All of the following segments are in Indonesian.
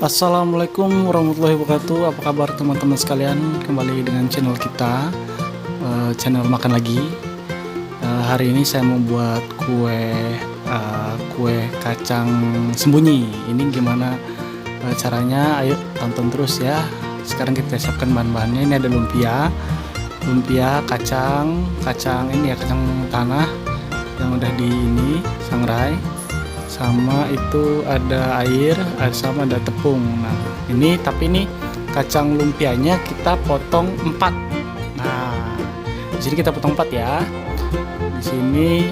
Assalamualaikum warahmatullahi wabarakatuh. Apa kabar teman-teman sekalian? Kembali dengan channel kita, channel makan lagi. Hari ini saya mau buat kue kacang sembunyi. Ini gimana caranya? Ayo tonton terus ya. Sekarang kita siapkan bahan-bahannya. Ini ada lumpia, kacang ini ya, kacang tanah yang udah sangrai. Sama itu ada air, sama ada tepung. Nah, tapi ini kacang lumpianya kita potong 4. Nah, di sini kita potong 4 ya. Di sini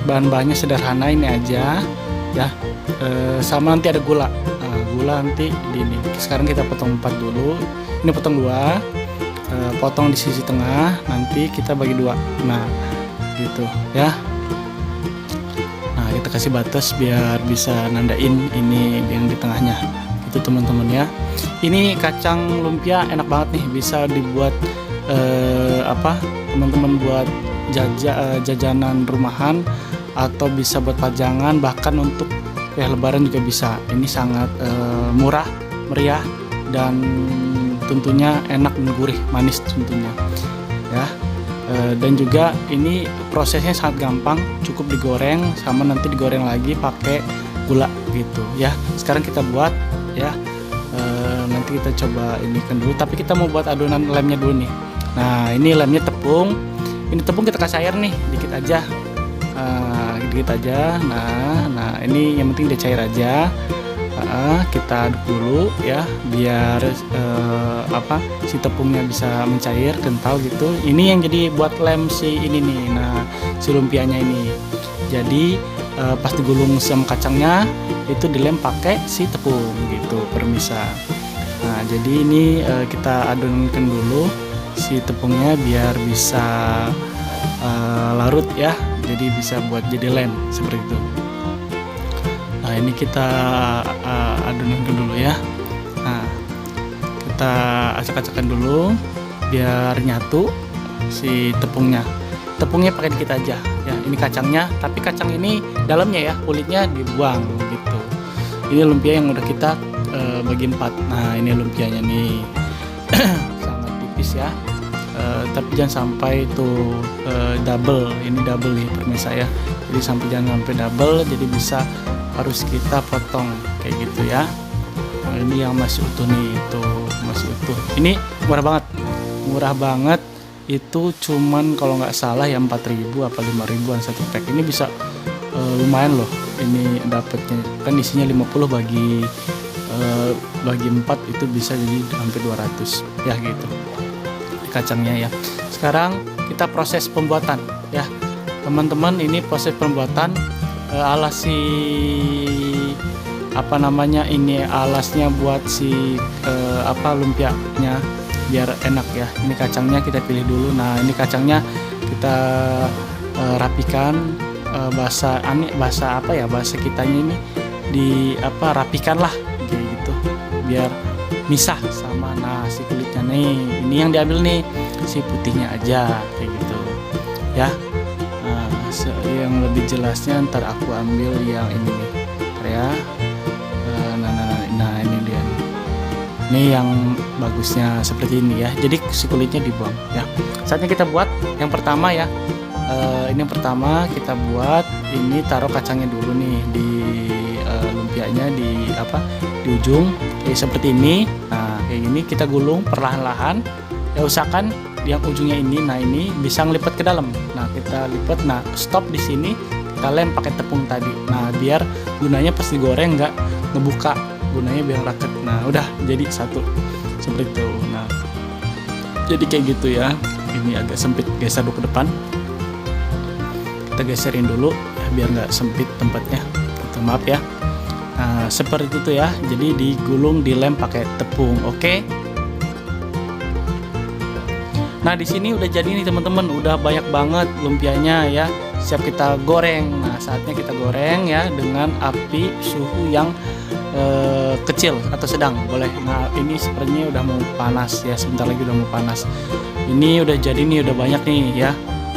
bahan-bahannya sederhana ini aja ya. Sama nanti ada gula. Nah, gula nanti ini. Sekarang kita potong 4 dulu. Ini potong 2. Potong di sisi tengah, nanti kita bagi 2. Nah, gitu ya. Kita kasih batas biar bisa nandain ini yang di tengahnya itu teman-teman ya. Ini kacang lumpia enak banget nih, bisa dibuat teman-teman buat jajanan rumahan atau bisa buat pajangan, bahkan untuk lebaran juga bisa. Ini sangat murah, meriah, dan tentunya enak dan gurih, manis tentunya ya. Dan juga ini prosesnya sangat gampang, cukup digoreng sama nanti digoreng lagi pakai gula gitu ya. Sekarang kita buat ya. Nanti kita coba kan dulu, tapi kita mau buat adonan lemnya dulu nih. Nah, ini lemnya tepung. Ini tepung kita kasih air nih dikit aja. Nah, ini yang penting dia cair aja. Kita aduk dulu ya biar si tepungnya bisa mencair, kental gitu. Ini yang jadi buat lem si ini nih. Nah, si lumpianya ini jadi pas digulung sama kacangnya itu dilem pakai si tepung gitu, permisa. Nah, jadi ini kita adonkan dulu si tepungnya biar bisa larut ya, jadi bisa buat jadi lem seperti itu. Nah, ini kita adonkan dulu ya. Nah, kita acak-acakan dulu biar nyatu si tepungnya. Tepungnya pakai dikit aja ya. Ini kacangnya, tapi kacang ini dalamnya ya, kulitnya dibuang gitu. Ini lumpia yang udah kita bagi 4. Nah, ini lumpianya nih sangat tipis ya. Tapi jangan sampai itu double. Ini double nih pemirsa ya. Jadi jangan sampai double, jadi harus kita potong kayak gitu ya. Nah, ini yang masih utuh nih, itu masih utuh. Ini murah banget. Itu cuman kalau nggak salah ya 4.000 apa 5.000-an satu pack. Ini bisa lumayan loh. Ini dapatnya kan isinya 50 bagi 4 itu bisa jadi hampir 200 ya gitu. Kacangnya ya. Sekarang kita proses pembuatan ya. Teman-teman, ini proses pembuatan alas ini alasnya buat si lumpianya biar enak ya. Ini kacangnya kita pilih dulu. Nah, ini kacangnya kita rapikan, bahasa kitanya ini rapikan lah kayak gitu biar misah sama si kulitnya nih. Ini yang diambil nih si putihnya aja kayak gitu ya. Yang lebih jelasnya ntar aku ambil yang ini nih ya. Nah, ini dia nih. Ini yang bagusnya seperti ini ya. Jadi si kulitnya dibuang ya. Saatnya kita buat yang pertama ya. Ini yang pertama kita buat, ini taruh kacangnya dulu nih di lumpianya di ujung kayak seperti ini. Nah, kayak gini kita gulung perlahan-lahan. Ya, usahakan yang ujungnya ini, nah ini bisa ngelipat ke dalam. Nah, kita lipat. Nah, stop di sini, kita lem pakai tepung tadi. Nah, biar gunanya pas digoreng nggak ngebuka, gunanya biar raket. Nah, udah jadi satu seperti itu. Nah, jadi kayak gitu ya. Ini agak sempit, geser dulu ke depan. Kita geserin dulu ya, biar nggak sempit tempatnya. Gitu, maaf ya. Nah, seperti itu ya. Jadi digulung, dilem pakai tepung. Oke. Nah, di sini udah jadi nih teman-teman, udah banyak banget lumpianya ya. Siap kita goreng. Nah, saatnya kita goreng ya dengan api suhu yang kecil atau sedang boleh. Nah, ini sepertinya udah mau panas ya, sebentar lagi udah mau panas. Ini udah jadi nih, udah banyak nih ya.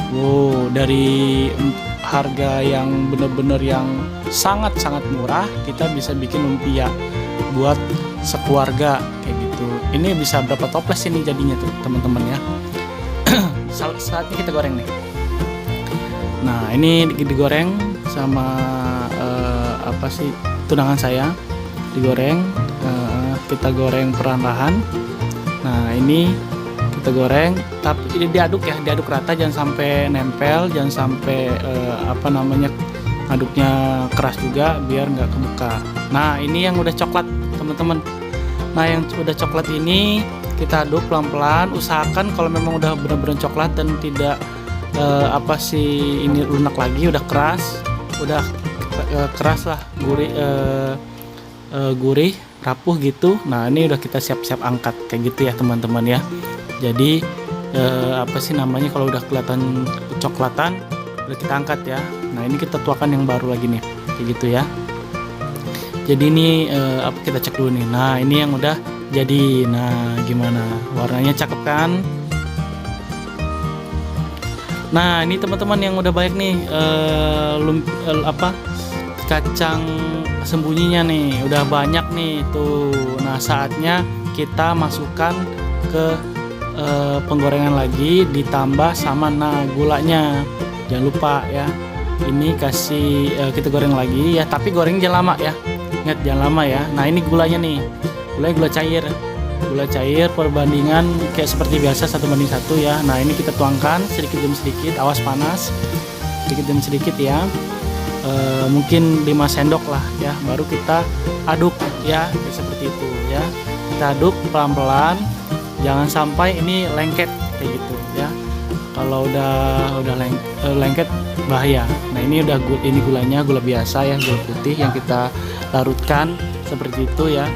Wow, dari harga yang bener-bener yang sangat-sangat murah, kita bisa bikin lumpia buat sekeluarga kayak gitu. Ini bisa berapa toples ini jadinya tuh teman-teman ya. Saatnya kita goreng nih. Nah, ini digoreng sama tunangan saya, digoreng. Kita goreng perlahan-lahan. Nah, ini kita goreng, tapi ini diaduk ya, diaduk rata, jangan sampai nempel, jangan sampai aduknya keras juga biar nggak kebuka. Nah, ini yang udah coklat teman-teman. Nah, yang udah coklat ini kita aduk pelan-pelan. Usahakan kalau memang udah benar-benar coklat dan tidak ini lunak lagi, udah keras, udah keras lah, gurih, rapuh gitu. Nah, ini udah kita siap-siap angkat kayak gitu ya teman-teman ya. Jadi kalau udah kelihatan coklatan udah kita angkat ya. Nah, ini kita tuakan yang baru lagi nih kayak gitu ya. Jadi ini kita cek dulu nih. Nah, ini yang udah jadi. Nah, gimana warnanya, cakep kan? Nah, ini teman-teman yang udah baik nih kacang sembunyinya nih udah banyak nih tuh. Nah, saatnya kita masukkan ke penggorengan lagi, ditambah sama gulanya. Jangan lupa ya, ini kasih kita goreng lagi ya, tapi goreng jangan lama ya, ingat jangan lama ya. Nah, ini gulanya nih, gula cair perbandingan kayak seperti biasa 1:1 ya. Nah, ini kita tuangkan sedikit demi sedikit, awas panas, sedikit demi sedikit ya. Mungkin 5 sendok lah ya, baru kita aduk ya, kayak seperti itu ya. Kita aduk pelan-pelan, jangan sampai ini lengket kayak gitu ya. Kalau udah lengket bahaya. Nah, ini ini gulanya, gula biasa ya, gula putih yang kita larutkan seperti itu ya.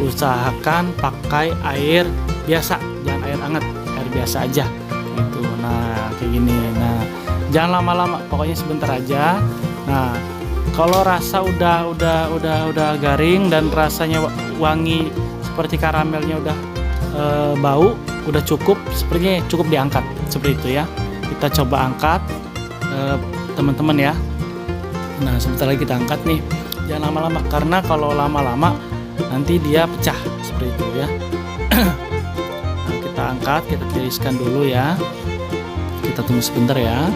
Usahakan pakai air biasa, jangan air hangat, air biasa aja gitu. Nah, kayak gini. Nah, jangan lama-lama, pokoknya sebentar aja. Nah, kalau rasa udah garing dan rasanya wangi seperti karamelnya udah bau, udah cukup, sepertinya cukup diangkat seperti itu ya. Kita coba angkat teman-teman ya. Nah, sebentar lagi kita angkat nih. Jangan lama-lama, karena kalau lama-lama nanti dia pecah seperti itu ya. Nah, kita angkat, kita tiriskan dulu ya. Kita tunggu sebentar ya.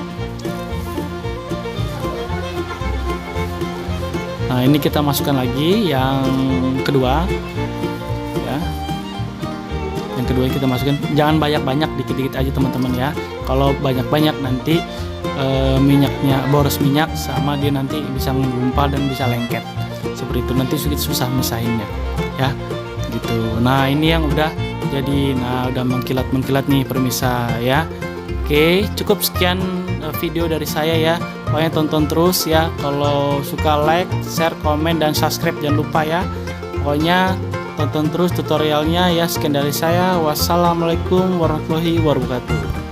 Nah, ini kita masukkan lagi yang kedua ya. Yang kedua kita masukkan, jangan banyak-banyak, dikit-dikit aja teman-teman ya. Kalau banyak-banyak nanti minyaknya boros minyak, sama dia nanti bisa menggumpal dan bisa lengket seperti itu, nanti susah misahinnya ya gitu. Nah, ini yang udah jadi, nah udah mengkilat nih permisa ya. Oke, cukup sekian video dari saya ya. Pokoknya tonton terus ya. Kalau suka like, share, komen, dan subscribe jangan lupa ya. Pokoknya tonton terus tutorialnya ya. Sekian dari saya. Wassalamualaikum warahmatullahi wabarakatuh.